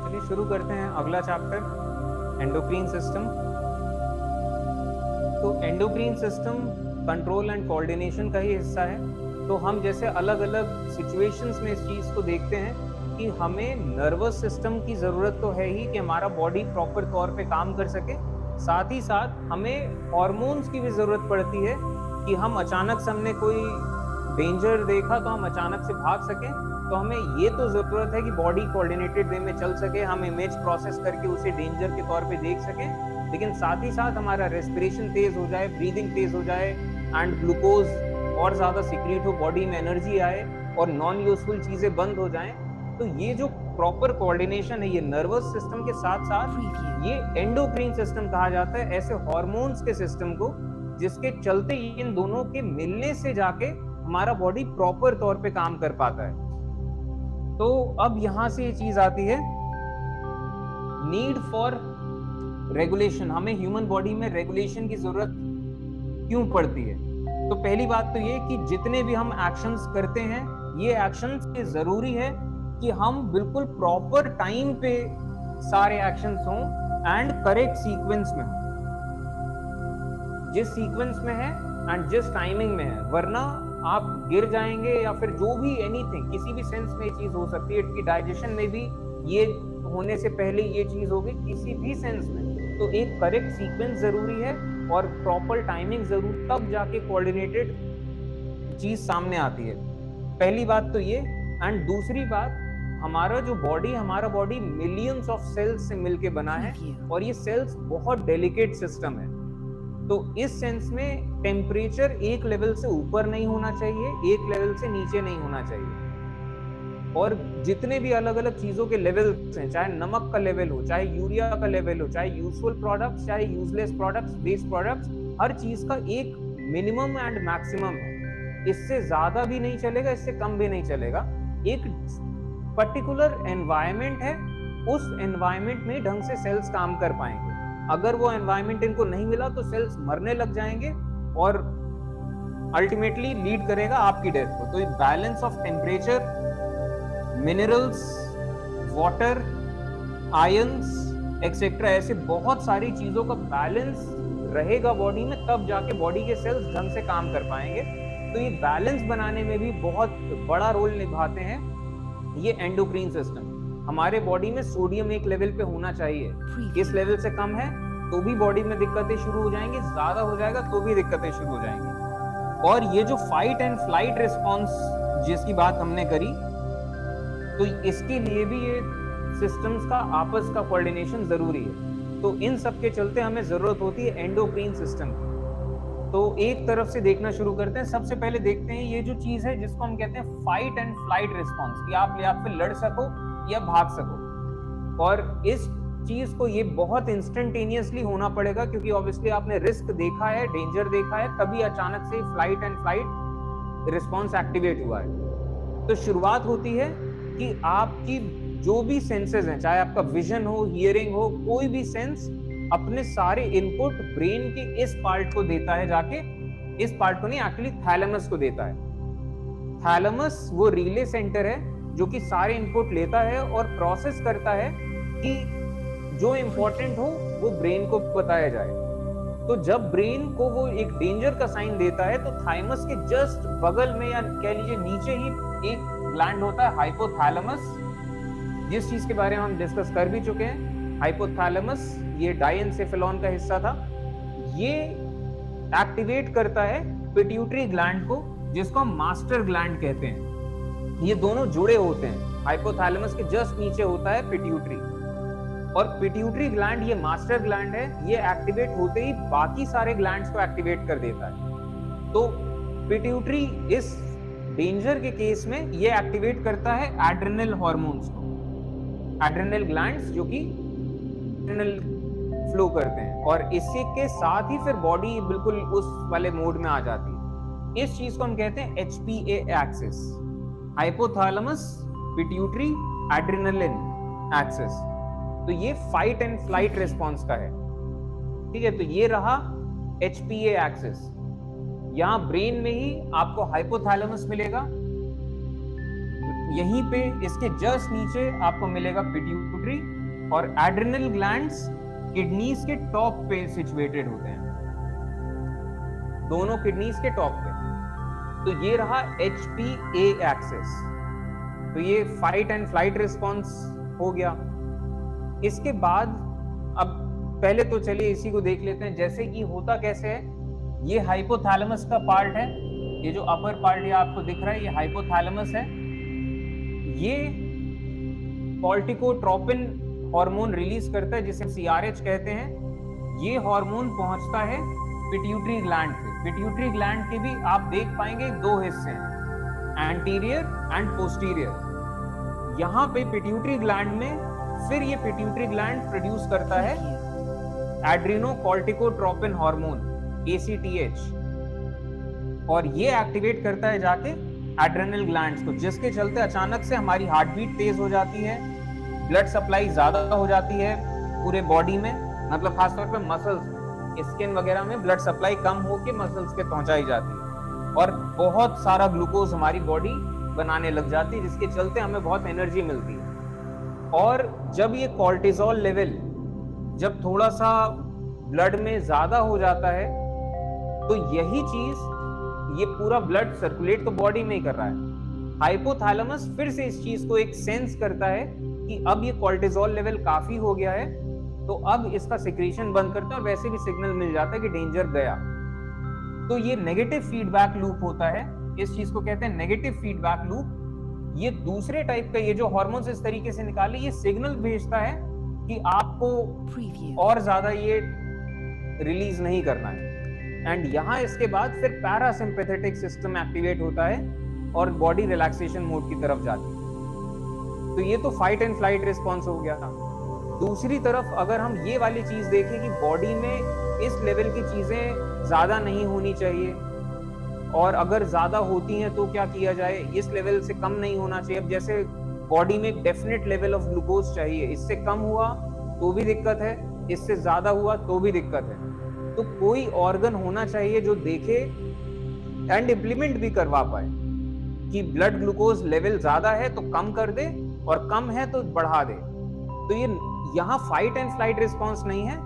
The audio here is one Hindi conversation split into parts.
चलिए शुरू करते हैं अगला चैप्टर, एंडोक्रीन सिस्टम। तो endocrine system control and coordination का ही हिस्सा है। तो हम जैसे अलग अलग सिचुएशंस में इस चीज़ को देखते हैं कि हमें नर्वस सिस्टम की ज़रूरत तो है ही कि हमारा बॉडी प्रॉपर तौर पे काम कर सके, साथ ही साथ हमें हॉर्मोन्स की भी ज़रूरत पड़ती है कि हम अचानक से हमने कोई डेंजर देखा तो हम अचानक से भाग सकें। तो हमें ये तो ज़रूरत है कि बॉडी कोऑर्डिनेटेड वे में चल सके, हम इमेज प्रोसेस करके उसे डेंजर के तौर पे देख सकें, लेकिन साथ ही साथ हमारा रेस्पिरेशन तेज हो जाए, ब्रीदिंग तेज हो जाए एंड ग्लूकोज और ज़्यादा सिक्रीट हो, बॉडी में एनर्जी आए और नॉन यूजफुल चीज़ें बंद हो जाएं। तो ये जो प्रॉपर कोऑर्डिनेशन है, ये नर्वस सिस्टम के साथ साथ ये एंडोक्रीन सिस्टम कहा जाता है, ऐसे हॉर्मोन्स के सिस्टम को जिसके चलते इन दोनों के मिलने से जाके हमारा बॉडी प्रॉपर तौर पे काम कर पाता है। तो अब यहां से ये चीज आती है, नीड फॉर रेगुलेशन। हमें ह्यूमन बॉडी में रेगुलेशन की जरूरत क्यों पड़ती है? तो पहली बात तो ये कि जितने भी हम एक्शंस करते हैं, ये एक्शंस ये जरूरी है कि हम बिल्कुल प्रॉपर टाइम पे सारे एक्शंस हों एंड करेक्ट सीक्वेंस में हों, जिस सीक्वेंस में है एंड जिस टाइमिंग में है, वरना आप गिर जाएंगे या फिर जो भी एनीथिंग, किसी भी सेंस में ये चीज हो सकती है कि डाइजेशन में भी ये होने से पहले ये चीज होगी, किसी भी सेंस में। तो एक करेक्ट सीक्वेंस जरूरी है और प्रॉपर टाइमिंग जरूर, तब जाके कोऑर्डिनेटेड चीज सामने आती है। पहली बात तो ये। एंड दूसरी बात, हमारा बॉडी मिलियंस ऑफ सेल्स से मिलके बना है और ये सेल्स बहुत डेलिकेट सिस्टम है। तो इस सेंस में टेम्परेचर एक लेवल से ऊपर नहीं होना चाहिए, एक लेवल से नीचे नहीं होना चाहिए। और जितने भी अलग अलग चीजों के लेवल्स हैं, चाहे नमक का लेवल हो, चाहे यूरिया का लेवल हो, चाहे यूजफुल प्रोडक्ट्स, चाहे यूजलेस प्रोडक्ट्स, वेस्ट प्रोडक्ट्स, हर चीज का एक मिनिमम एंड मैक्सिमम है। इससे ज्यादा भी नहीं चलेगा, इससे कम भी नहीं चलेगा। एक पर्टिकुलर एनवायरमेंट है, उस एनवायरमेंट में ढंग से सेल्स काम कर पाएंगे। अगर वो एनवायरनमेंट इनको नहीं मिला तो सेल्स मरने लग जाएंगे और अल्टीमेटली लीड करेगा आपकी डेथ को। तो balance of temperature, minerals, water, ions etcetera, ऐसे बहुत सारी चीजों का बैलेंस रहेगा बॉडी में, तब जाके बॉडी के सेल्स ढंग से काम कर पाएंगे। तो ये बैलेंस बनाने में भी बहुत बड़ा रोल निभाते हैं ये एंडोक्रीन सिस्टम। हमारे बॉडी में सोडियम एक लेवल पे होना चाहिए, इस लेवल से कम है तो भी बॉडी में दिक्कतें शुरू हो जाएंगी, ज्यादा हो जाएगा तो भी दिक्कतें शुरू हो जाएंगी। और ये जो फाइट एंड फ्लाइट रिस्पॉन्स जिसकी बात हमने करी, तो इसके लिए भी ये सिस्टम्स का आपस का कोऑर्डिनेशन जरूरी है। तो इन सब के चलते हमें जरूरत होती है एंडोक्रीन सिस्टम की। तो एक तरफ से देखना शुरू करते हैं। सबसे पहले देखते हैं ये जो चीज है जिसको हम कहते हैं फाइट एंड फ्लाइट रिस्पॉन्स, कि आप या फिर लड़ सको या भाग सको। और इस चीज को ये बहुत इंस्टेंटेनियसली होना पड़ेगा, क्योंकि ऑब्वियसली आपने रिस्क देखा है, डेंजर देखा है, तभी अचानक से flight and flight response activate हुआ है। तो शुरुआत होती है कि आपकी जो भी सेंसेस हैं, चाहे आपका विजन हो, हियरिंग हो, कोई भी सेंस अपने सारे इनपुट ब्रेन के इस पार्ट को देता है, जाके इस पार्ट को नहीं, एक्चुअली थैलेमस को देता है। थैलेमस वो रिले सेंटर है जो कि सारे इनपुट लेता है और प्रोसेस करता है कि जो इंपॉर्टेंट हो वो ब्रेन को बताया जाए। तो जब ब्रेन को वो एक डेंजर का साइन देता है, तो थाइमस के जस्ट बगल में या कह लीजिए नीचे ही एक ग्लैंड होता है, हाइपोथैलेमस, जिस चीज के बारे में हम डिस्कस कर भी चुके हैं। हाइपोथैलेमस ये डायएन्सेफेलॉन का हिस्सा था। ये एक्टिवेट करता है पिट्यूटरी ग्लैंड को, जिसको हम मास्टर ग्लैंड कहते हैं। ये दोनों जुड़े होते हैं। हाइपोथैलेमस के जस्ट नीचे होता है पिट्यूटरी, और पिट्यूटरी ग्लैंड ये मास्टर ग्लैंड है। ये एक्टिवेट होते ही बाकी सारे ग्लैंड्स को एक्टिवेट कर देता है। तो पिट्यूटरी इस डेंजर के केस में ये एक्टिवेट करता है एड्रेनल हार्मोन्स को, एड्रेनल ग्लैंड्स जो कि एड्रेनल फ्लो करते हैं, और इसी के साथ ही फिर बॉडी बिल्कुल उस वाले मोड में आ जाती है। इस चीज को हम कहते हैं HPA axis, hypothalamus pituitary adrenaline axis. तो ये फाइट एंड फ्लाइट रिस्पॉन्स का है, ठीक है। तो ये रहा HPA एक्सिस। यहां ब्रेन में ही आपको हाइपोथैलेमस मिलेगा, यहीं पे इसके जस्ट नीचे आपको मिलेगा पिट्यूटरी, और एड्रिनल ग्लैंड्स किडनीज के टॉप पे सिचुएटेड होते हैं, दोनों किडनीज के टॉप पे। तो ये रहा HPA एक्सिस। तो ये फाइट एंड फ्लाइट रिस्पॉन्स हो गया। इसके बाद अब पहले तो चलिए इसी को देख लेते हैं, जैसे कि होता कैसे है। ये हाइपोथैलेमस का पार्ट है, ये जो अपर पार्ट ये आपको दिख रहा है ये हाइपोथैलेमस है। ये कॉर्टिकोट्रोपिन हार्मोन रिलीज करता है जिसे CRH कहते हैं। ये हार्मोन पहुंचता है पिट्यूटरी ग्लैंड पे। पिट्यूटरी ग्लैंड के भी आप देख पाएंगे दो हिस्से हैं, एंटीरियर एंड पोस्टीरियर। यहाँ पे पिट्यूटरी ग्लैंड में फिर ये पिट्यूटरी ग्लैंड प्रोड्यूस करता है एड्रिनोकॉर्टिकोट्रोपिन हार्मोन ACTH, और ये एक्टिवेट करता है जाके एड्रेनल ग्लैंड्स को, जिसके चलते अचानक से हमारी हार्ट बीट तेज हो जाती है, ब्लड सप्लाई ज्यादा हो जाती है पूरे बॉडी में, मतलब खासतौर पे मसल्स, स्किन वगैरह में ब्लड सप्लाई कम होके मसल्स के पहुंचाई जाती है, और बहुत सारा ग्लूकोज हमारी बॉडी बनाने लग जाती है, जिसके चलते हमें बहुत एनर्जी मिलती है। और जब ये कॉर्टिसोल लेवल जब थोड़ा सा ब्लड में ज्यादा हो जाता है, तो यही चीज ये पूरा ब्लड सर्कुलेट तो बॉडी में ही कर रहा है। हाइपोथैलेमस फिर से इस चीज को एक सेंस करता है कि अब ये कॉर्टिसोल लेवल काफी हो गया है, तो अब इसका सिक्रीशन बंद करता है, और वैसे भी सिग्नल मिल जाता है कि डेंजर गया। तो ये नेगेटिव फीडबैक लूप होता है, इस चीज को कहते हैं नेगेटिव फीडबैक लूप। ये दूसरे टाइप का, ये जो हार्मोन्स इस तरीके से निकाले, ये सिग्नल भेजता है कि आपको और ज्यादा ये रिलीज नहीं करना है। एंड यहाँ इसके बाद फिर पैरासिम्पैथेटिक सिस्टम एक्टिवेट होता है और बॉडी रिलैक्सेशन मोड की तरफ जाती है। तो ये तो फाइट एंड फ्लाइट रिस्पॉन्स हो गया। दूसरी तरफ अगर हम ये वाली चीज देखें कि बॉडी में इस लेवल की चीजें ज्यादा नहीं होनी चाहिए, और अगर ज्यादा होती हैं तो क्या किया जाए, इस लेवल से कम नहीं होना चाहिए। अब जैसे बॉडी में एक डेफिनेट लेवल ऑफ ग्लूकोज चाहिए, इससे कम हुआ तो भी दिक्कत है, इससे ज्यादा हुआ तो भी दिक्कत है। तो कोई ऑर्गन होना चाहिए जो देखे एंड इम्प्लीमेंट भी करवा पाए कि ब्लड ग्लूकोज लेवल ज्यादा है तो कम कर दे, और कम है तो बढ़ा दे। तो ये यहाँ फाइट एंड फ्लाइट रिस्पॉन्स नहीं है,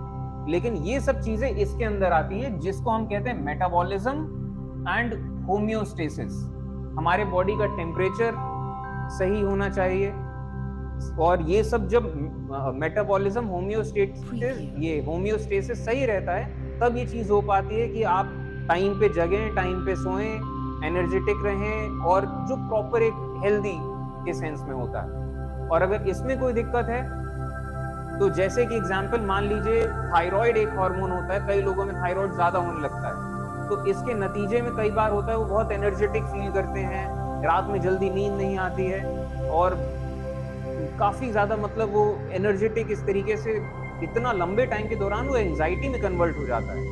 लेकिन ये सब चीजें इसके अंदर आती है, जिसको हम कहते हैं मेटाबॉलिज्म एंड होम्योस्टेसिस। हमारे बॉडी का टेम्परेचर सही होना चाहिए, और ये सब जब मेटाबॉलिज्म होम्योस्टेसिस सही रहता है, तब ये चीज हो पाती है कि आप टाइम पे जगें, टाइम पे सोएं, एनर्जेटिक रहें, और जो प्रॉपर एक हेल्दी के सेंस में होता है। और अगर इसमें कोई दिक्कत है, तो जैसे कि एग्जांपल मान लीजिए थायराइड एक हार्मोन होता है, कई लोगों में थायराइड ज्यादा होने लगता है, तो इसके नतीजे में कई बार होता है वो बहुत एनर्जेटिक फील करते हैं, रात में जल्दी नींद नहीं आती है, और काफी ज्यादा मतलब वो एनर्जेटिक इस तरीके से इतना लंबे टाइम के दौरान वो एंजाइटी में कन्वर्ट हो जाता है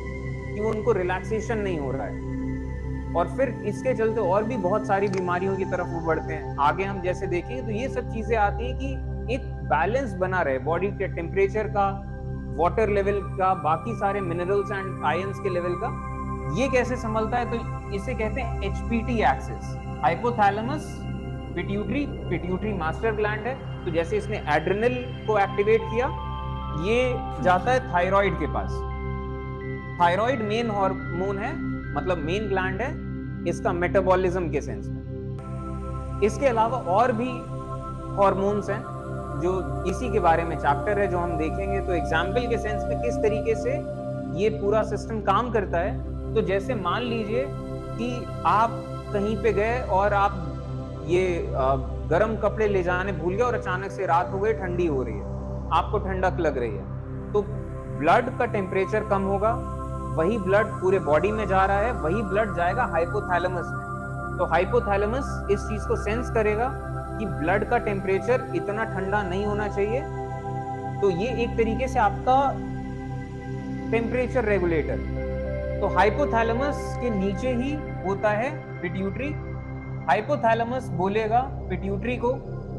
कि वो उनको रिलैक्सेशन नहीं हो रहा है, और फिर इसके चलते और भी बहुत सारी बीमारियों की तरफ वो बढ़ते हैं। आगे हम जैसे देखेंगे तो ये सब चीजें आती है कि एक बैलेंस बना रहे बॉडी के टेम्परेचर का, वाटर लेवल का, बाकी सारे मिनरल्स एंड आयंस के लेवल का। ये कैसे संभलता है, तो इसे कहते हैं HPT axis, hypothalamus pituitary. Pituitary master gland है, तो जैसे इसने एड्रिनल को एक्टिवेट किया, ये जाता है थायराइड के पास। थायराइड मेन हार्मोन है, मतलब मेन ग्लैंड है इसका मेटाबॉलिज्म के सेंस में। इसके अलावा और भी हार्मोन्स हैं जो इसी के बारे में चैप्टर है जो हम देखेंगे। तो एग्जाम्पल के सेंस में किस तरीके से ये पूरा सिस्टम काम करता है, तो जैसे मान लीजिए कि आप कहीं पे गए और आप ये गर्म कपड़े ले जाने भूल गए, और अचानक से रात हो गई, ठंडी हो रही है, आपको ठंडक लग रही है, तो ब्लड का टेम्परेचर कम होगा, वही ब्लड पूरे बॉडी में जा रहा है, वही ब्लड जाएगा हाइपोथैलेमस में। तो हाइपोथैलेमस इस चीज को सेंस करेगा कि ब्लड का टेम्परेचर इतना ठंडा नहीं होना चाहिए, तो ये एक तरीके से आपका टेम्परेचर रेगुलेटर। तो हाइपोथैलेमस के नीचे ही होता है पिट्यूटरी। हाइपोथैलेमस बोलेगा पिट्यूटरी को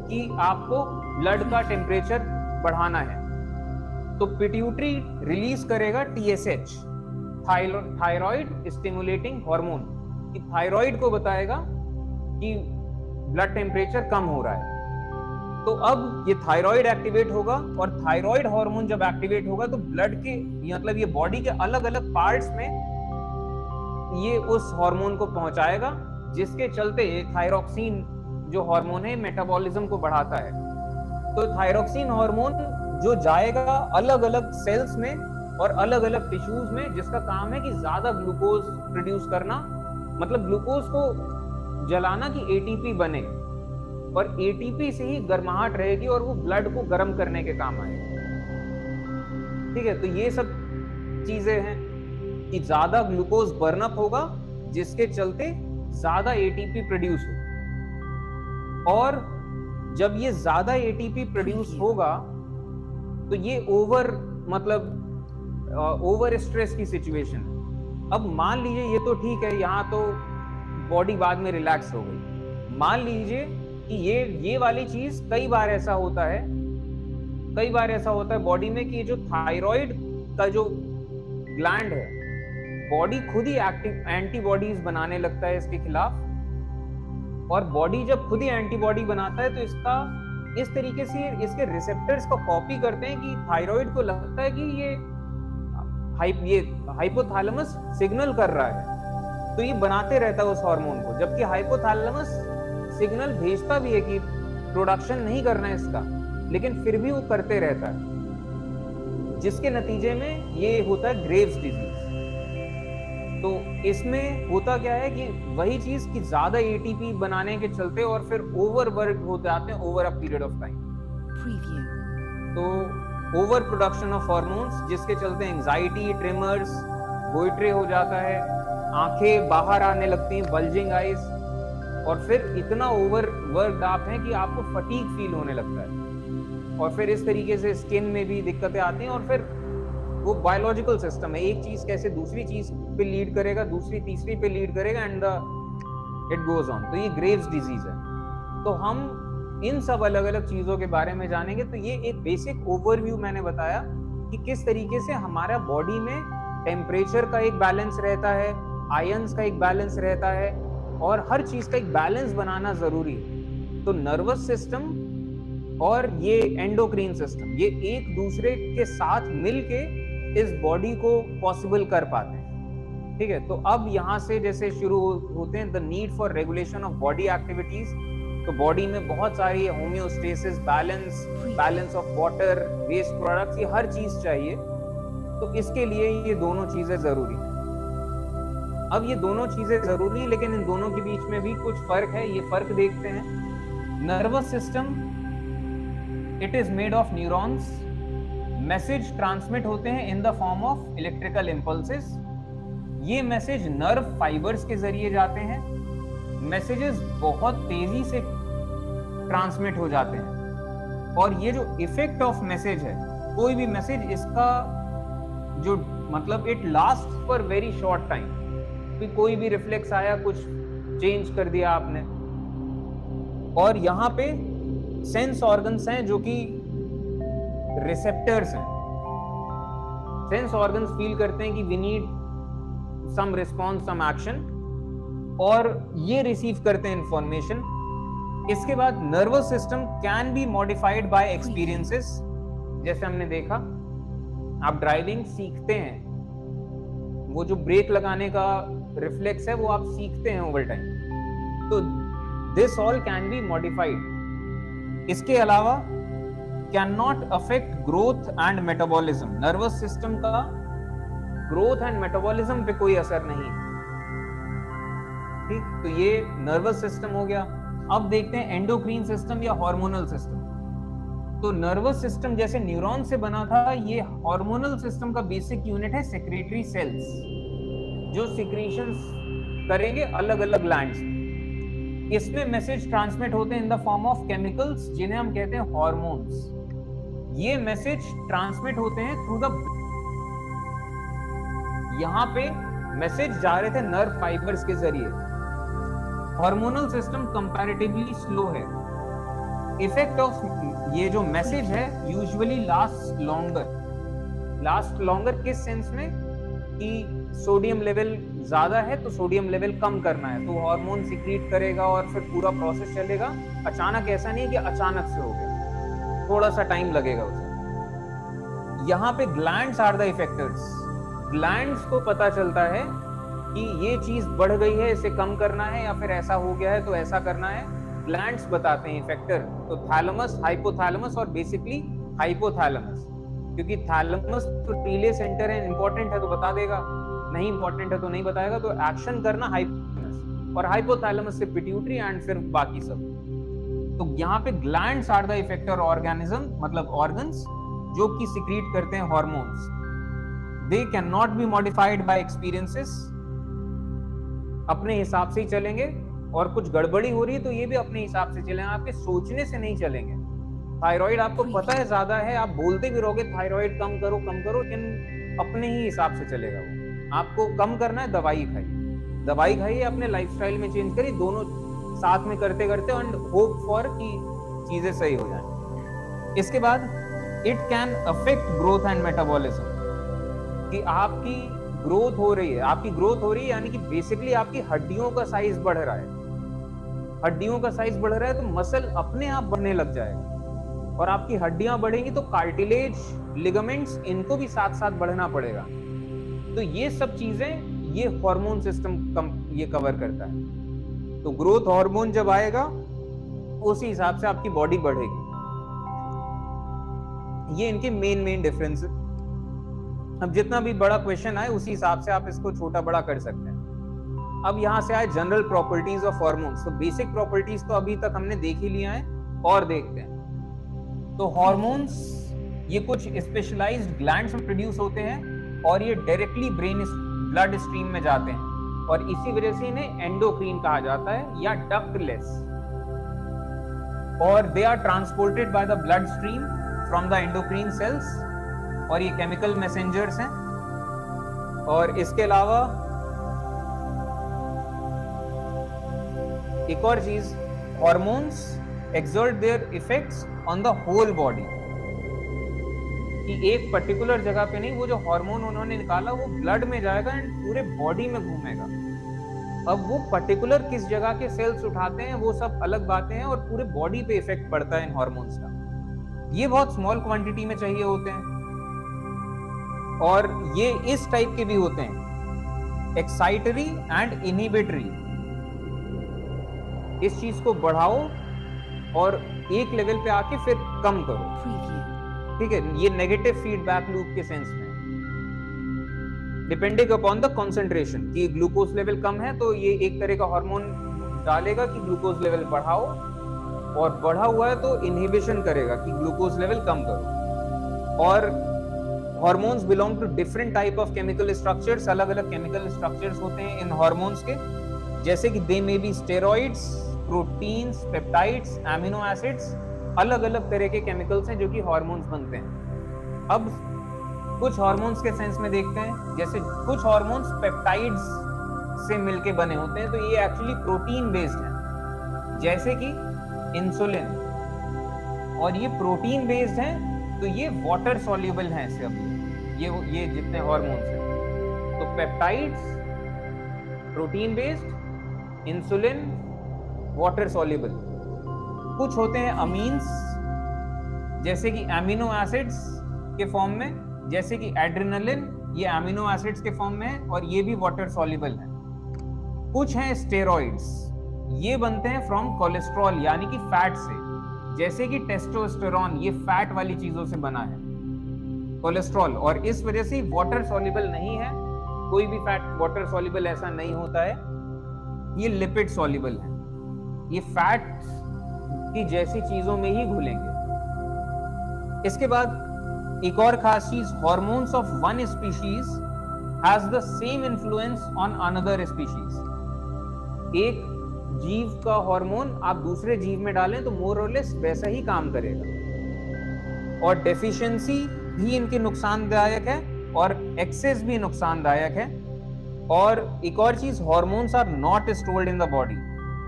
कि आपको ब्लड का टेम्परेचर बढ़ाना है, तो पिट्यूटरी रिलीज करेगा TSH, थायराइड स्टिमुलेटिंग हार्मोन, कि थायराइड को बताएगा कि ब्लड टेम्परेचर कम हो रहा है। तो अब ये थायराइड एक्टिवेट होगा, और थायराइड हार्मोन जब एक्टिवेट होगा तो ब्लड के मतलब ये बॉडी के अलग अलग पार्ट्स में ये उस हार्मोन को पहुंचाएगा, जिसके चलते थायरोक्सिन जो हार्मोन है मेटाबॉलिज्म को बढ़ाता है। तो थायरोक्सिन हार्मोन जो जाएगा अलग अलग सेल्स में और अलग अलग टिश्यूज में, जिसका काम है कि ज्यादा ग्लूकोज प्रोड्यूस करना, मतलब ग्लूकोज को जलाना कि एटीपी बने, और एटीपी से ही गर्माहट रहेगी और वो ब्लड को गर्म करने के काम आएगी। ठीक है, तो ये सब चीजें हैं कि ज्यादा ग्लूकोज बर्न अप होगा, जिसके चलते ज्यादा एटीपी प्रोड्यूस हो, और जब ये ज्यादा एटीपी प्रोड्यूस होगा तो ये ओवर स्ट्रेस की सिचुएशन। अब मान लीजिए ये तो ठीक है, यहाँ तो बॉडी बाद में रिलैक्स हो गई। मान लीजिए कि ये वाली चीज कई बार ऐसा होता है बॉडी में कि जो थायराइड का जो ग्लैंड है, बॉडी खुद ही एक्टिव एंटीबॉडीज बनाने लगता है इसके खिलाफ, और बॉडी जब खुद ही एंटीबॉडी बनाता है तो इसका इस तरीके से इसके रिसेप्टर्स को कॉपी करते हैं कि थायराइड को लगता है कि ये हाइपोथैलेमस सिग्नल कर रहा है, तो ये बनाते रहता है उस हार्मोन को, जबकि हाइपोथैलेमस सिग्नल भेजता भी है कि प्रोडक्शन नहीं करना है इसका, लेकिन फिर भी वो करते रहता है, जिसके नतीजे में ये होता है ग्रेव्स डिजीज। तो इसमें होता क्या है कि वही चीज की ज्यादा एटीपी बनाने के चलते और फिर ओवरवर्क हो जाते हैं over a period of time. तो ओवर प्रोडक्शन ऑफ हार्मोन्स, जिसके चलते एंजाइटी, ट्रिमर्स, गोइट्रे हो जाता है, आंखें बाहर आने लगती हैं, बल्जिंग आईज, और फिर इतना ओवर वर्क आप हैं कि आपको फटीग फील होने लगता है, और फिर इस तरीके से स्किन में भी दिक्कतें आती हैं, और फिर वो बायोलॉजिकल सिस्टम है, एक चीज कैसे दूसरी चीज पे लीड करेगा, दूसरी तीसरी पे लीड करेगा, एंड इट गोज ऑन। तो ये ग्रेव्स डिजीज है। तो हम इन सब अलग अलग चीजों के बारे में जानेंगे। तो ये एक बेसिक ओवरव्यू मैंने बताया कि किस तरीके से हमारा बॉडी में टेम्परेचर का एक बैलेंस रहता है, आयंस का एक बैलेंस रहता है, और हर चीज का एक बैलेंस बनाना जरूरी है। तो नर्वस सिस्टम और ये एंडोक्रीन सिस्टम, ये एक दूसरे के साथ मिलके इस बॉडी को पॉसिबल कर पाते हैं। ठीक है, तो अब यहाँ से जैसे शुरू होते हैं the need for regulation of body activities. तो बॉडी में बहुत सारी homeostasis, balance of water, waste products, ये हर चीज चाहिए। तो इसके लिए ये दोनों चीजें जरूरी हैं। अब ये दोनों चीजें जरूरी हैं, लेकिन इन दोनों के बीच में भी कुछ फर्क है। ये फर्क देखते हैं। Nervous system, it is made of neurons. Message transmit होते हैं in the form of electrical impulses. ये मैसेज नर्व फाइबर्स के जरिए जाते हैं। मैसेजेस बहुत तेजी से ट्रांसमिट हो जाते हैं, और ये जो इफेक्ट ऑफ मैसेज है, कोई भी मैसेज, इसका जो मतलब it last for very short time. कोई भी रिफ्लेक्स आया, कुछ चेंज कर दिया आपने, और यहाँ पे सेंस ऑर्गन्स हैं जो कि रिसेप्टर्स हैं। सेंस ऑर्गन्स फील करते हैं कि we need some response, some action, और ये रिसीव करते हैं इंफॉर्मेशन। इसके बाद nervous system can be modified by experiences. जैसे हमने देखा, आप ड्राइविंग सीखते हैं, वो जो ब्रेक लगाने का रिफ्लेक्स है वो आप सीखते हैं ओवर टाइम। तो this all can be modified. इसके अलावा can not affect growth and metabolism. Nervous system का ग्रोथ एंड मेटाबॉलिज्म पे कोई असर नहीं है। ठीक, तो ये नर्वस सिस्टम हो गया। अब देखते हैं एंडोक्रीन सिस्टम या हार्मोनल सिस्टम। तो नर्वस सिस्टम जैसे न्यूरॉन से बना था, ये हार्मोनल सिस्टम का बेसिक यूनिट है सेक्रेटरी सेल्स, जो सिक्रीशंस करेंगे अलग अलग ग्लैंड्स। इसमें मैसेज ट्रांसमिट होते हैं in the form of chemicals, जिन्हें हम कहते हैं हार्मोन्स। ये मैसेज ट्रांसमिट होते हैं थ्रू द, यहां पे मैसेज जा रहे थे नर्व फाइबर्स के जरिए। हार्मोनल सिस्टम कंपैरेटिवली स्लो है। इफेक्ट ऑफ ये जो मैसेज है यूजुअली लास्ट लॉन्गर किस सेंस में कि सोडियम लेवल ज्यादा है तो सोडियम लेवल कम करना है, तो हार्मोन सिक्रीट करेगा और फिर पूरा प्रोसेस चलेगा। अचानक ऐसा नहीं कि अचानक से हो गया। थोड़ा सा टाइम लगेगा उसे। यहाँ पे glands are the effectors. Glands को पता चलता है कि ये चीज बढ़ गई है, इसे कम करना है, या फिर ऐसा हो गया है तो ऐसा करना है। ग्लैंड्स बताते हैं इफेक्टर। तो थैलेमस, हाइपोथैलेमस और बेसिकली हाइपोथैलेमस, क्योंकि थैलेमस तो रिले सेंटर है, इंपॉर्टेंट है तो बता देगा, नहीं इंपॉर्टेंट है तो नहीं बताएगा। तो एक्शन करना हाइपोथैलेमस, और हाइपोथैलेमस से पिट्यूटरी एंड फिर बाकी सब। तो यहाँ पे glands are the effector organism, मतलब ऑर्गन्स जो कि सिक्रीट करते हैं hormones. They can not be modified by experiences. अपने हिसाब से ही चलेंगे, और कुछ गड़बड़ी हो रही है तो ये भी अपने हिसाब से चलेंगे, आपके सोचने से नहीं चलेंगे। थायराइड आपको पता है ज्यादा है, आप बोलते भी रहोगे थायराइड कम करो कम करो, लेकिन अपने ही हिसाब से चलेगा वो। आपको कम करना है, दवाई खाइए, दवाई खाइए, अपने लाइफस्टाइल में चेंज करिए, दोनों साथ में करते करते, एंड होप फॉर कि चीजें सही हो जाए। इसके बाद it can affect growth and metabolism, कि आपकी ग्रोथ हो रही है, आपकी ग्रोथ हो रही है यानी कि बेसिकली आपकी हड्डियों का साइज बढ़ रहा है। हड्डियों का साइज बढ़ रहा है तो मसल अपने आप बढ़ने लग जाएगा, और आपकी हड्डियां बढ़ेंगी तो कार्टिलेज, लिगामेंट्स, इनको भी साथ साथ बढ़ना पड़ेगा। तो ये सब चीजें ये हार्मोन सिस्टम ये कवर करता है। तो ग्रोथ हार्मोन जब आएगा उसी हिसाब से आपकी बॉडी बढ़ेगी। ये इनके मेन डिफरेंस। अब जितना भी बड़ा क्वेश्चन आए उसी हिसाब से आप इसको छोटा बड़ा कर सकते हैं। अब यहां से आए जनरल प्रॉपर्टीज ऑफ हार्मोन्स। तो बेसिक प्रॉपर्टीज तो अभी तक हमने देख ही लिया है, और देखते हैं। तो हार्मोन्स ये कुछ स्पेशलाइज्ड ग्लैंड्स में प्रोड्यूस होते हैं, और ये डायरेक्टली ब्लड स्ट्रीम में जाते हैं, और इसी वजह से इन्हें एंडोक्रीन कहा जाता है या डक्टलेस। और they are transported by the blood stream from the endocrine cells, और ये केमिकल मैसेंजर्स हैं। और इसके अलावा एक और चीज, hormones exert their effects on the whole body, कि एक पर्टिकुलर जगह पे नहीं, वो जो हार्मोन उन्होंने निकाला वो ब्लड में जाएगा एंड पूरे बॉडी में घूमेगा। अब वो पर्टिकुलर किस जगह के सेल्स उठाते हैं वो सब अलग बातें हैं, और पूरे बॉडी पे इफेक्ट पड़ता है इन हार्मोन्स का। ये बहुत स्मॉल क्वांटिटी में चाहिए होते हैं, और ये इस टाइप के भी होते हैं, एक्साइटरी एंड इनहिबिटरी। इस चीज को बढ़ाओ और एक लेवल पे आके फिर कम करो, ठीक है। ये नेगेटिव फीडबैक लूप के सेंस में, डिपेंडिंग अपॉन द कंसंट्रेशन, कि ग्लूकोज लेवल कम है तो ये एक तरह का हार्मोन डालेगा कि ग्लूकोज लेवल बढ़ाओ, और बढ़ा हुआ है तो इनहिबिशन करेगा कि ग्लूकोज लेवल कम करो। और hormones belong to different type of chemical structures. अलग अलग केमिकल स्ट्रक्चर्स होते हैं इन हार्मोन्स के, जैसे कि they may be steroids, proteins, peptides, amino acids. अलग अलग तरह के केमिकल्स हैं जो कि हार्मोन्स बनते हैं। अब कुछ हार्मोन्स के सेंस में देखते हैं, जैसे कुछ हार्मोन्स पेप्टाइड्स से मिलके बने होते हैं, तो ये एक्चुअली प्रोटीन बेस्ड हैं, जैसे कि इंसुलिन, और ये प्रोटीन बेस्ड हैं, तो ये वाटर सॉल्युबल हैं सब, ये जितने हार्मोन्स हैं। तो peptides protein based, insulin water soluble. कुछ होते हैं अमीन्स, जैसे कि एमिनो एसिड्स के फॉर्म में, जैसे कि एड्रेनलिन, ये एमिनो एसिड्स के फॉर्म में है, और ये भी वाटर सॉल्युबल है। कुछ हैं स्टेरॉइड्स, ये बनते हैं फ्रॉम कोलेस्ट्रॉल यानी कि फैट से, जैसे कि टेस्टोस्टेरोन, ये फैट वाली चीजों से बना है कोलेस्ट्रॉल, और इस वजह से वाटर सॉल्युबल नहीं है। कोई भी फैट वाटर सॉल्युबल ऐसा नहीं होता है, ये लिपिड सॉल्युबल है, ये फैट की जैसी चीजों में ही घुलेंगे। इसके बाद एक और खास चीज, hormones of one species has the same influence on another species. एक जीव का हार्मोन आप दूसरे जीव में डालें तो मोर और लेस वैसा ही काम करेगा, और डेफिशिएंसी भी इनके नुकसानदायक है, और एक्सेस भी नुकसानदायक है। और एक और चीज, hormones are not stored in the body.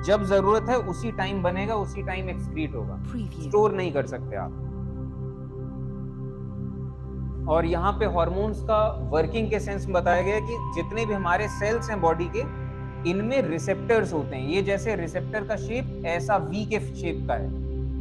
जब जरूरत है उसी टाइम बनेगा, उसी टाइम एक्सक्रीट होगा, स्टोर नहीं कर सकते आप। और यहाँ पे हार्मोन्स का वर्किंग के सेंस में बताया गया कि जितने भी हमारे सेल्स हैं बॉडी के, इनमें रिसेप्टर्स होते हैं। ये जैसे रिसेप्टर का शेप ऐसा वी के शेप का है,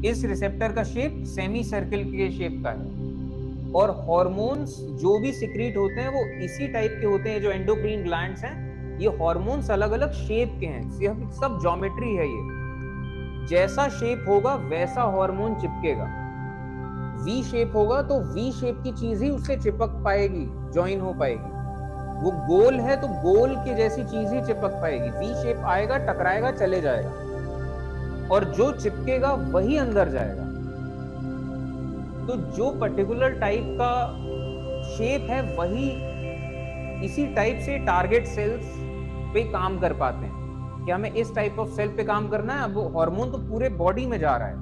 इस रिसेप्टर का शेप सेमी सर्कल के शेप का है, और हार्मोन्स जो भी सिक्रीट होते हैं वो इसी टाइप के होते हैं। जो एंडोक्रीन ग्लैंड्स हैं, ये हार्मोन्स अलग अलग शेप के हैं, सब ज्योमेट्री है। ये जैसा शेप होगा वैसा हार्मोन चिपकेगा। वी शेप होगा तो वी शेप की चीज ही उससे चिपक पाएगी, ज्वाइन हो पाएगी। वो गोल है तो गोल की जैसी चीज ही चिपक पाएगी। वी शेप आएगा, टकराएगा, चले जाएगा, और जो चिपकेगा वही अंदर जाएगा। तो जो पर्टिकुलर टाइप का शेप है वही इसी टाइप से टारगेट सेल्स पे काम कर पाते हैं कि हमें इस टाइप ऑफ सेल पे काम करना है। अब वो हार्मोन तो पूरे बॉडी में जा रहा है,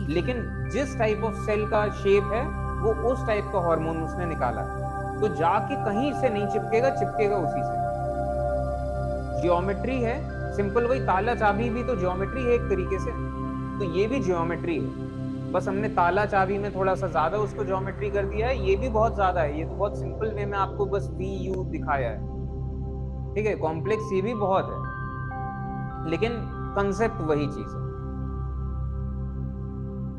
लेकिन जिस टाइप ऑफ सेल का शेप है वो उस टाइप का हार्मोन उसने निकाला है, तो जाके कहीं से नहीं चिपकेगा, चिपकेगा उसी से। ज्योमेट्री है सिंपल, वही ताला चाबी भी तो ज्योमेट्री है एक तरीके से, तो ये भी ज्योमेट्री है। बस हमने ताला चाबी में थोड़ा सा ज्यादा उसको ज्योमेट्री कर दिया है, ये भी बहुत ज्यादा है। ये तो बहुत सिंपल वे में आपको बस VU दिखाया है, ठीक है। कॉम्प्लेक्स ये भी बहुत है, लेकिन कंसेप्ट वही चीज है,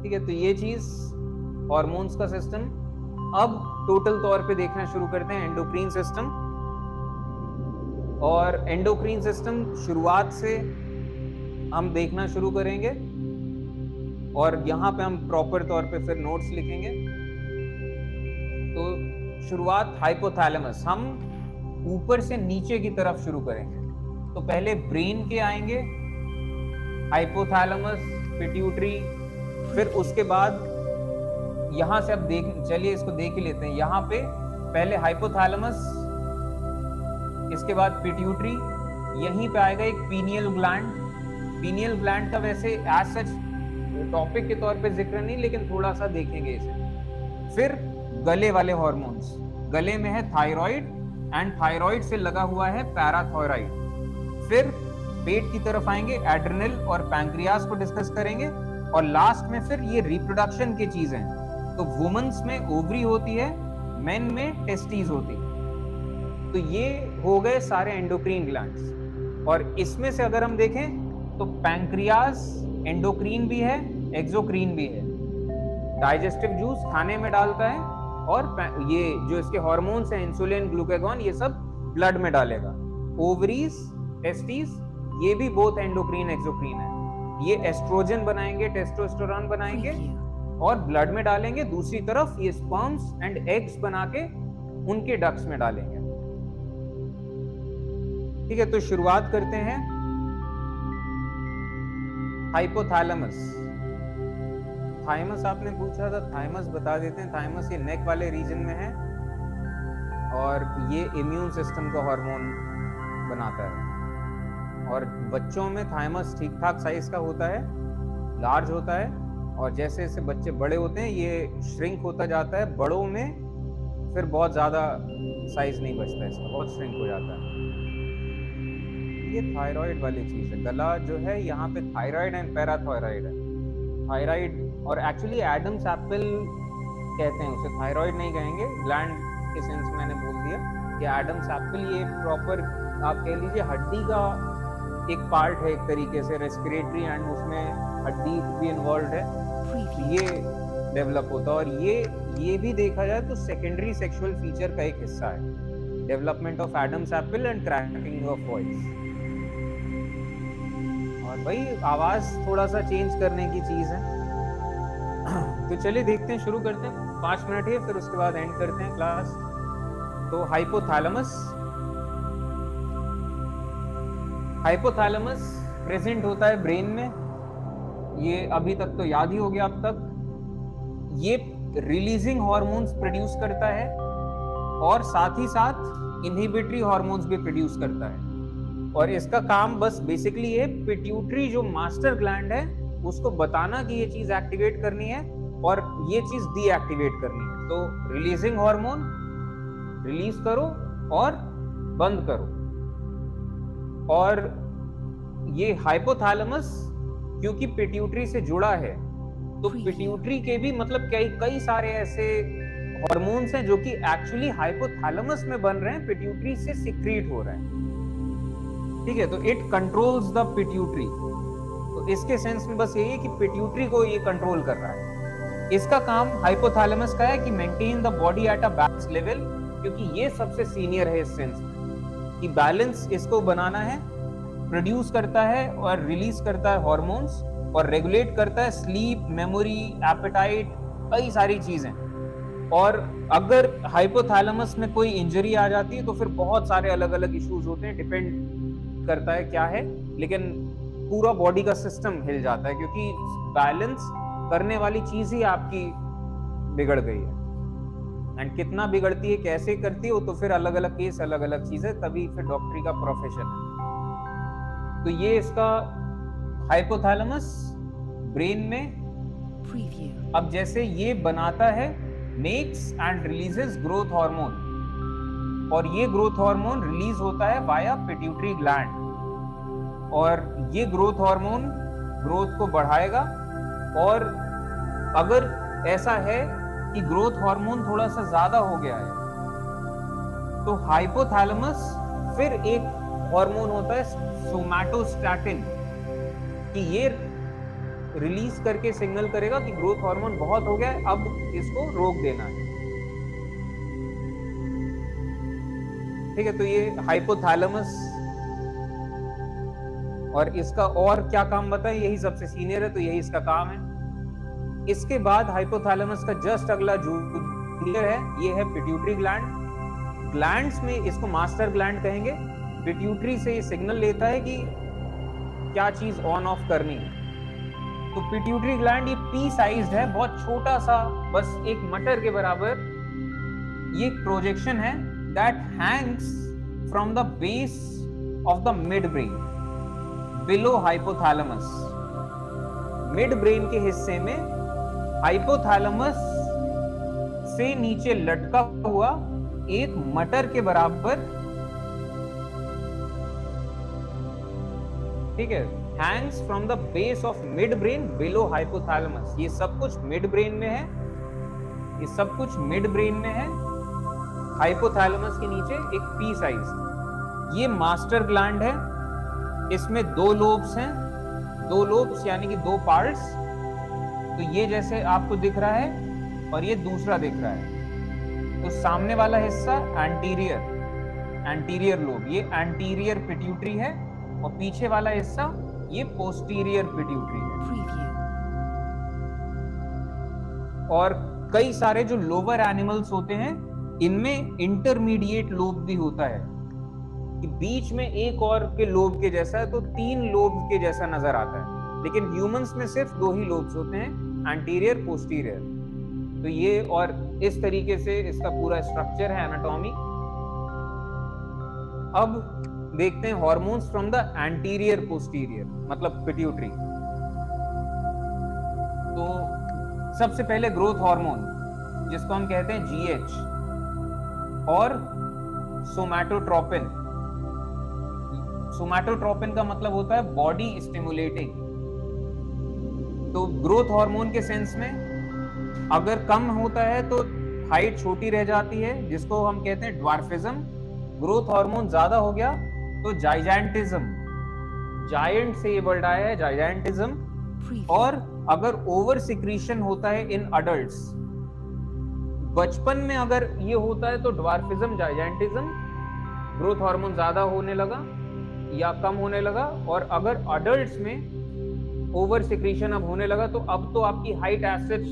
ठीक है। तो ये चीज हार्मोन्स का सिस्टम। अब टोटल तौर पे देखना शुरू करते हैं एंडोक्रीन सिस्टम। और एंडोक्रीन सिस्टम शुरुआत से हम देखना शुरू करेंगे, और यहाँ पे हम प्रॉपर तौर पे फिर नोट्स लिखेंगे। तो शुरुआत हाइपोथैलेमस, हम ऊपर से नीचे की तरफ शुरू करेंगे। तो पहले ब्रेन के आएंगे, हाइपोथैलेमस, पिट्यूटरी, फिर उसके बाद यहां से अब चलिए इसको देख ही लेते हैं। यहाँ पे पहले हाइपोथैलेमस, इसके बाद पिट्यूटरी, यहीं पे आएगा एक पीनियल ग्लैंड। पीनियल ग्लैंड का वैसे एज सच टॉपिक के तौर पे जिक्र नहीं, लेकिन थोड़ा सा देखेंगे इसे। फिर गले वाले हॉर्मोन्स, गले में है थायराइड, एंड थायराइड से लगा हुआ है पैराथायराइड। फिर पेट की तरफ आएंगे, एड्रिनल और पैंक्रियास को डिस्कस करेंगे, और लास्ट में फिर ये रिप्रोडक्शन की चीजें। तो वुमेन्स में ओवरी होती है, मेन में टेस्टिस होती है। तो ये हो गए सारे एंडोक्रीन ग्लैंड्स। और इसमें से अगर हम देखें तो पैंक्रियास एंडोक्रीन भी है, एक्सोक्रीन भी है। डाइजेस्टिव जूस खाने में डालता है, और ये जो इसके हार्मोन्स हैं, इंसुलिन, ग्लूकागॉन, ये सब ब्लड में डालेगा। ओवरीज, टेस्टिस, ये भी बोथ एंडोक्रीन एक्सोक्रीन है। ये एस्ट्रोजन बनाएंगे, टेस्टोस्टेरोन बनाएंगे और ब्लड में डालेंगे। दूसरी तरफ ये स्पर्म्स एंड एग्स बना के उनके डक्ट्स में डालेंगे, ठीक है। तो शुरुआत करते हैं हाइपोथैलेमस। थाइमस आपने पूछा था, थाइमस बता देते हैं। थाइमस ये नेक वाले रीजन में है, और ये इम्यून सिस्टम का हार्मोन बनाता है। और बच्चों में थाइमस ठीक ठाक साइज का होता है, लार्ज होता है, और जैसे जैसे बच्चे बड़े होते हैं ये श्रिंक होता जाता है। बड़ों में फिर बहुत ज्यादा साइज नहीं बचता है इसका, बहुत श्रिंक हो जाता है। ये थायराइड वाली चीज है। गला जो है यहाँ पे थायराइड एंड पैराथायराइड है। थायराइड, और एक्चुअली एडम्स एप्पल कहते हैं उसे, थायराइड नहीं कहेंगे, ग्लैंड के सेंस मैंने बोल दिया कि एडम्स एप्पल ये प्रॉपर आप कह लीजिए हड्डी का एक पार्ट है एक तरीके से, रेस्पिरेटरी, एंड उसमें हड्डी भी इन्वॉल्व है, ये डेवलप होता है। और ये भी देखा जाए तो सेकेंडरी सेक्सुअल फीचर का एक हिस्सा है, development of Adam's apple and cracking of voice. और भाई आवाज थोड़ा सा चेंज करने की चीज है। तो चलिए देखते हैं, शुरू करते हैं। 5 मिनट है, फिर उसके बाद एंड करते हैं क्लास। तो हाइपोथैलेमस, हाइपोथैलेमस प्रेजेंट होता है ब्रेन में। ये अभी तक तो याद ही हो गया अब तक। ये रिलीजिंग हार्मोन्स प्रोड्यूस करता है, और साथ ही साथ इनहिबिटरी हार्मोन्स भी प्रोड्यूस करता है। और इसका काम बस बेसिकली है पिट्यूटरी जो मास्टर ग्लैंड है उसको बताना कि ये चीज एक्टिवेट करनी है और ये चीज डीएक्टिवेट करनी है। तो रिलीजिंग हार्मोन रिलीज करो और बंद करो। और ये हाइपोथैलेमस क्योंकि पिट्यूटरी से जुड़ा है, तो पिट्यूटरी के भी मतलब कई सारे ऐसे हार्मोन्स हैं जो कि एक्चुअली हाइपोथैलेमस में बन रहे हैं, पिट्यूटरी से सीक्रेट हो रहे हैं। ठीक है, तो इट कंट्रोल्स द पिट्यूटरी। तो इसके सेंस में बस यही है कि पिट्यूटरी को ये कंट्रोल कर रहा है। इसका काम हाइपोथैलेमस का है कि maintain the body at a balance level, क्योंकि ये सबसे सीनियर है इस सेंस में कि बैलेंस इसको बनाना है, प्रोड्यूस करता है और रिलीज करता है हार्मोन्स, और रेगुलेट करता है स्लीप, मेमोरी, एपेटाइट, कई सारी चीजें। और अगर हाइपोथैलेमस में कोई इंजरी आ जाती है तो फिर बहुत सारे अलग अलग इश्यूज होते हैं, डिपेंड करता है क्या है, लेकिन पूरा बॉडी का सिस्टम हिल जाता है क्योंकि बैलेंस करने वाली चीज ही आपकी बिगड़ गई है। एंड कितना बिगड़ती है, कैसे करती है, वो तो फिर अलग अलग केस, अलग अलग चीजें, तभी फिर डॉक्टरी का प्रोफेशन है। तो ये इसका हाइपोथैलेमस ब्रेन में Preview. अब जैसे ये बनाता है, makes and releases growth hormone, और ये ग्रोथ हार्मोन रिलीज होता है वाया पिट्यूटरी ग्लैंड, और ये ग्रोथ हार्मोन ग्रोथ को बढ़ाएगा। और अगर ऐसा है कि ग्रोथ हार्मोन थोड़ा सा ज्यादा हो गया है तो हाइपोथैलेमस फिर एक हार्मोन होता है सोमैटोस्टैटिन, कि ये रिलीज करके सिग्नल करेगा कि ग्रोथ हार्मोन बहुत हो गया है, अब इसको रोक देना है। ठीक है, तो ये हाइपोथैलेमस, और इसका और क्या काम बताएं, यही सबसे सीनियर है तो यही इसका काम है। इसके बाद हाइपोथैलेमस का जस्ट अगला जूनियर है, ये है पिट्यूटरी ग्लैंड। ग्लैंड्स में इसको मास्टर ग्लैंड कहेंगे। पिट्यूटरी से ये सिग्नल लेता है कि क्या चीज ऑन ऑफ करनी है। तो पिट्यूटरी ग्लैंड ये पी साइज्ड है, बहुत छोटा सा, बस एक मटर के बराबर। ये प्रोजेक्शन है that Hanks from the base of the mid brain below hypothalamus. Mid brain के हिस्से में हाइपोथैलेमस से नीचे लटका हुआ एक मटर के बराबर, ठीक है, Hanks from the base of mid brain below hypothalamus. ये सब कुछ मिड ब्रेन में है, ये सब कुछ मिड ब्रेन में है, हाइपोथैलेमस के नीचे एक पी साइज। ये मास्टर ग्लैंड है, इसमें दो लोब्स हैं, दो लोब्स यानी कि दो पार्ट्स। तो ये जैसे आपको दिख रहा है और ये दूसरा दिख रहा है। तो सामने वाला हिस्सा एंटीरियर लोब, ये एंटीरियर पिट्यूटरी है, और पीछे वाला हिस्सा ये पोस्टीरियर पिट्यूटरी है। Preview. और कई सारे जो लोअर एनिमल्स होते हैं इनमें इंटरमीडिएट लोब भी होता है, कि बीच में एक और के लोब के जैसा है, तो 3 लोब के जैसा नजर आता है। लेकिन ह्यूमंस में सिर्फ 2 ही लोब्स होते हैं, एंटीरियर पोस्टीरियर। तो ये, और इस तरीके से इसका पूरा स्ट्रक्चर है, एनाटॉमी। अब देखते हैं hormones from the anterior posterior, मतलब पिट्यूटरी। तो सबसे पहले ग्रोथ हार्मोन, जिसको हम कहते हैं जीएच, और सोमैटोट्रोपिन। सोमैटोट्रोपिन का मतलब होता है बॉडी स्टिमुलेटिंग। तो ग्रोथ हार्मोन के सेंस में अगर कम होता है तो हाइट छोटी रह जाती है, जिसको हम कहते हैं ड्वार्फिज्म। ग्रोथ हार्मोन ज्यादा हो गया तो जाइजेंटिज्म, जायंट से ये वर्ड आया है, जाइजेंटिज्म। Preview. और अगर ओवर सिक्रीशन होता है इन अडल्ट्स, बचपन में अगर ये होता है तो ड्वार्फिज्म, जाइजेंटिज्म, ग्रोथ हार्मोन ज्यादा होने लगा या कम होने लगा। और अगर अडल्ट्स में ओवर सिक्रीशन अब होने लगा तो अब तो आपकी हाइट एज सच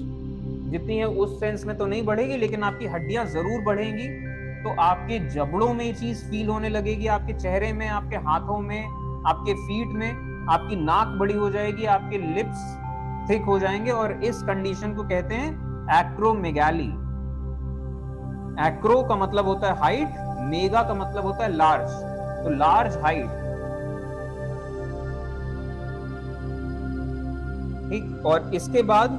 जितनी है उस सेंस में तो नहीं बढ़ेगी, लेकिन आपकी हड्डियां जरूर बढ़ेंगी। तो आपके जबड़ों में ये चीज फील होने लगेगी, आपके चेहरे में, आपके हाथों में, आपके फीट में, आपकी नाक बड़ी हो जाएगी, आपके लिप्स थिक हो जाएंगे, और इस कंडीशन को कहते हैं एक्रोमेगाली। एक्रो का मतलब होता है हाइट, मेगा का मतलब होता है लार्ज, तो लार्ज हाइट। ठीक, और इसके बाद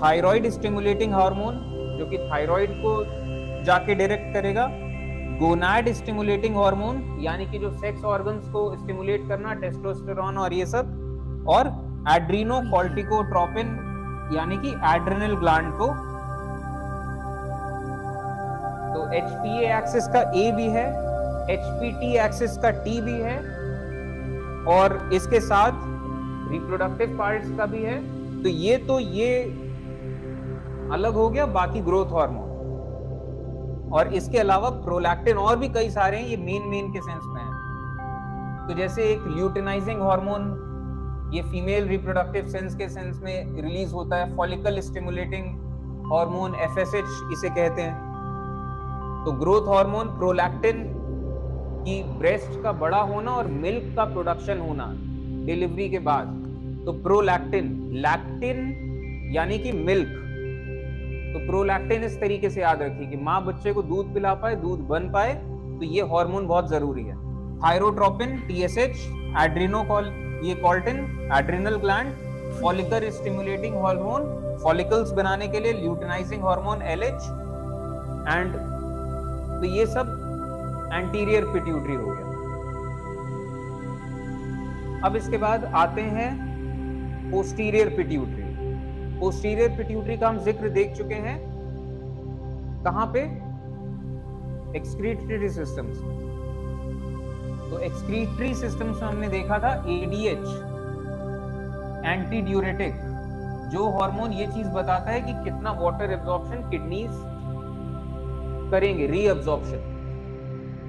थायराइड स्टिमुलेटिंग हार्मोन, जो कि थायराइड को जाके डायरेक्ट करेगा। गोनाड स्टिमुलेटिंग हार्मोन, यानी कि जो सेक्स ऑर्गन्स को स्टिमुलेट करना, टेस्टोस्टेरोन और ये सब। और एड्रीनोकोर्टिकोट्रोपिन, यानी कि एड्रिनल ग्लैंड को। तो HPA एक्सिस का A भी है, HPT एक्सिस का T भी है, और इसके साथ रिप्रोडक्टिव पार्ट्स का भी है। तो ये अलग हो गया, बाकी ग्रोथ हार्मोन। और इसके अलावा प्रोलैक्टिन और भी कई सारे हैं, ये मेन के सेंस में है। तो जैसे एक ल्यूटिनाइजिंग हार्मोन, ये फीमेल रिप्रोडक्टिव सेंस में रिलीज होता है। फॉलिकल स्टिमुलेटिंग हार्मोन, FSH इसे कहते हैं। तो ग्रोथ हार्मोन, प्रोलैक्टिन की ब्रेस्ट का बड़ा होना और मिल्क का प्रोडक्शन होना डिलीवरी के बाद। तो प्रोलैक्टिन, लैक्टिन यानी कि मिल्क, तो प्रोलैक्टिन इस तरीके से याद रखिए कि माँ बच्चे को दूध पिला पाए, दूध बन पाए, तो ये हार्मोन बहुत जरूरी है। थायरोट्रोपिन, TSH, एड्रिनोकोल, ये कोल्टिन, adrenal gland, follicle stimulating hormone, follicles बनाने के लिए ल्यूटिनाइजिंग हार्मोन LH, एंड तो ये सब एंटीरियर पिट्यूटरी हो गया। अब इसके बाद आते हैं पोस्टीरियर पिट्यूटरी। पोस्टीरियर पिट्यूटरी का हम जिक्र देख चुके हैं, कहां पे? Excretory systems. तो एक्सक्रीटरी सिस्टम्स में हमने देखा था ADH, एंटी ड्यूरेटिक, जो हार्मोन ये चीज बताता है कि कितना वाटर एब्जॉर्प्शन किडनीज करेंगे, रीअब्जॉर्प्शन।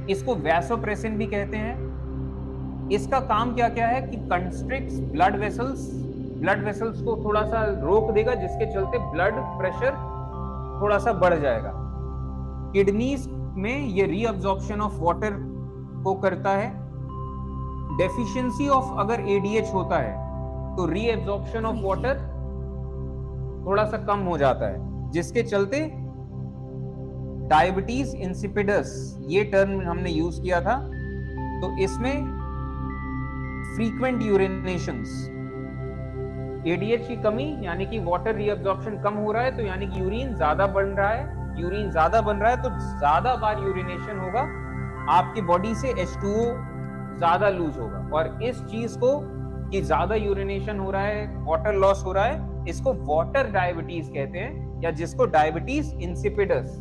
इसको वैसोप्रेसिन भी कहते हैं। इसका काम क्या क्या है कि कंस्ट्रिक्ट्स ब्लड वेसल्स को थोड़ा सा रोक देगा, जिसके चलते ब्लड प्रेशर थोड़ा सा बढ़ जाएगा। किडनीज में ये रीअब्जॉर्प्शन ऑफ वाटर को करता है। डेफिशिएंसी ऑफ अगर ADH होता है तो रीअब्जॉर्प्शन ऑफ वाटर थोड़ा सा कम हो जाता है, जिसके चलते डायबिटीज इंसिपिडस, ये टर्म हमने यूज किया था। तो इसमें फ्रीक्वेंट यूरिनेशंस, ADH की कमी यानी कि वाटर रीअब्जॉर्प्शन कम हो रहा है, तो यानी कि यूरिन ज्यादा बन रहा है। यूरिन ज्यादा बन रहा है तो ज्यादा बार यूरिनेशन होगा, आपकी बॉडी से H2O ज्यादा लूज होगा। और इस चीज को कि ज्यादा यूरिनेशन हो रहा है, वाटर लॉस हो रहा है, इसको वाटर डायबिटीज कहते हैं, या जिसको डायबिटीज इंसिपिडस।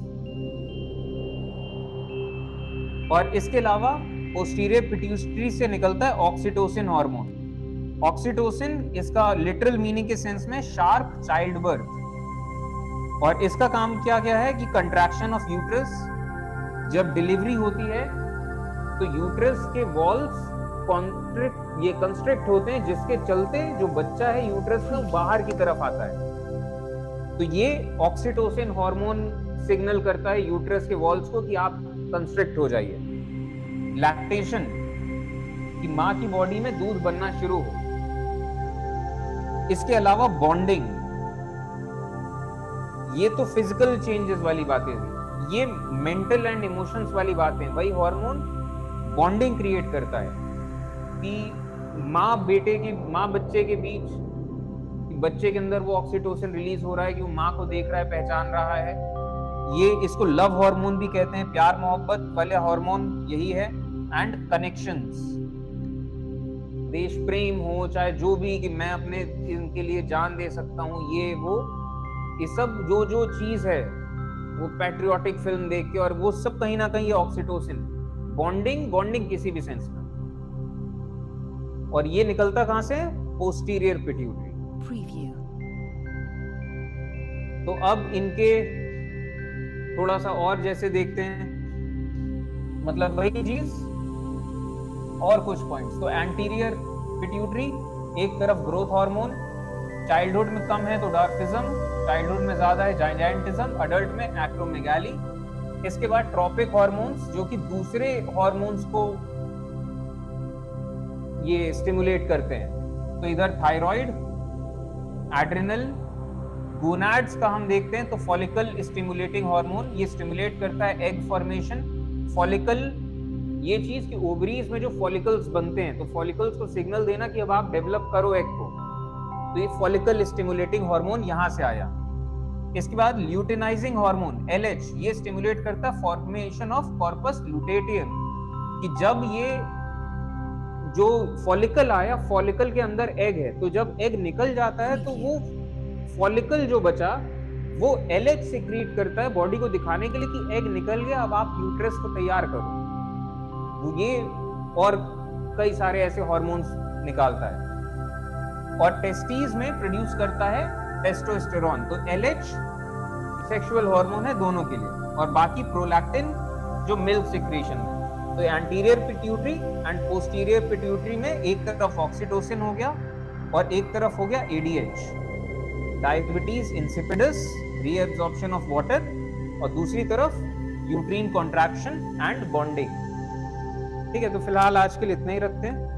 और इसके अलावा पोस्टीरियर पिट्यूटरी से निकलता है ऑक्सीटोसिन हार्मोन। ऑक्सीटोसिन, इसका लिटरल मीनिंग के सेंस में शार्प चाइल्ड बर्थ। और इसका काम क्या क्या है कि कंट्रैक्शन ऑफ यूट्रस, जब डिलीवरी होती है तो यूट्रस के वॉल्स कंस्ट्रिक्ट होते हैं, जिसके चलते जो बच्चा है यूट्रस से बाहर की तरफ आता है। तो ये ऑक्सीटोसिन हार्मोन सिग्नल करता है यूट्रस के वॉल्स को कि आप कंस्ट्रिक्ट हो जाइए। लैक्टेशन, कि मां की बॉडी में दूध बनना शुरू हो। इसके अलावा बॉन्डिंग, ये तो फिजिकल चेंजेस वाली बातें हुई। ये मेंटल एंड इमोशंस वाली बातें। वही हार्मोन बॉन्डिंग क्रिएट करता है कि माँ बच्चे के बीच, बच्चे के अंदर वो ऑक्सीटोसिन रिलीज हो रहा है कि वो माँ को देख रहा है, पहचान रहा है। ये इसको लव हार्मोन भी कहते हैं, प्यार मोहब्बत वाले हार्मोन यही है। एंड कनेक्शंस, देश प्रेम हो, चाहे जो भी, कि मैं अपने इनके लिए जान दे सकता हूँ, ये वो, ये सब जो चीज है वो पैट्रियोटिक फिल्म देख के, और वो सब कहीं ना कहीं ये ऑक्सीटोसिन, बॉन्डिंग किसी भी सेंस में। और ये निकलता कहां से? Posterior pituitary. Preview. तो अब इनके थोड़ा सा और जैसे देखते हैं, मतलब वही चीज और कुछ पॉइंट्स। तो एंटीरियर पिट्यूटरी, एक तरफ ग्रोथ हार्मोन, चाइल्डहुड में कम है तो डॉर्फिज्म, चाइल्डहुड में ज्यादा है जायंटिज्म, अडल्ट में एक्रोमेगाली। इसके बाद ट्रॉपिक हार्मोन्स, जो कि दूसरे हार्मोन्स को ये स्टिमुलेट करते हैं। तो इधर थायराइड, एड्रिनल, गोनाड्स का हम देखते हैं तो फॉलिकल स्टिमुलेटिंग हार्मोन, ये स्टिमुलेट करता है एग फॉर्मेशन। फॉलिकल, ये चीज कि ओवरीज में जो फॉलिकल्स बनते हैं, तो फॉलिकल्स को सिग्नल देना कि अब आप डेवलप करो एग को, तो ये फॉलिकल स्टिमुलेटिंग हार्मोन यहां से आया। इसके बाद ल्यूटिनाइजिंग हार्मोन LH, ये स्टिमुलेट करता है फॉर्मेशन ऑफ कॉर्पस लुटेटियम, कि जब ये जो फॉलिकल आया, फॉलिकल के अंदर एग है, तो जब एग निकल जाता है तो वो फॉलिकल जो बचा वो LH सिक्रीट करता है बॉडी को दिखाने के लिए कि एग निकल गया, अब आप यूट्रस को तैयार करो। ये और कई सारे ऐसे हार्मोन्स निकालता है। और टेस्टीज में प्रोड्यूस करता है टेस्टोस्टेरोन। तो LH सेक्सुअल हार्मोन है दोनों के लिए, और बाकी प्रोलैक्टिन जो मिल्क सिक्रीशन में। तो anterior pituitary and posterior pituitary में एक तरफ ऑक्सीटोसिन हो गया और एक तरफ हो गया ADH, diabetes insipidus, reabsorption of water, और दूसरी तरफ यूट्रीन कॉन्ट्रैक्शन एंड बॉन्डिंग। ठीक है, तो फिलहाल आज के लिए इतना ही रखते हैं।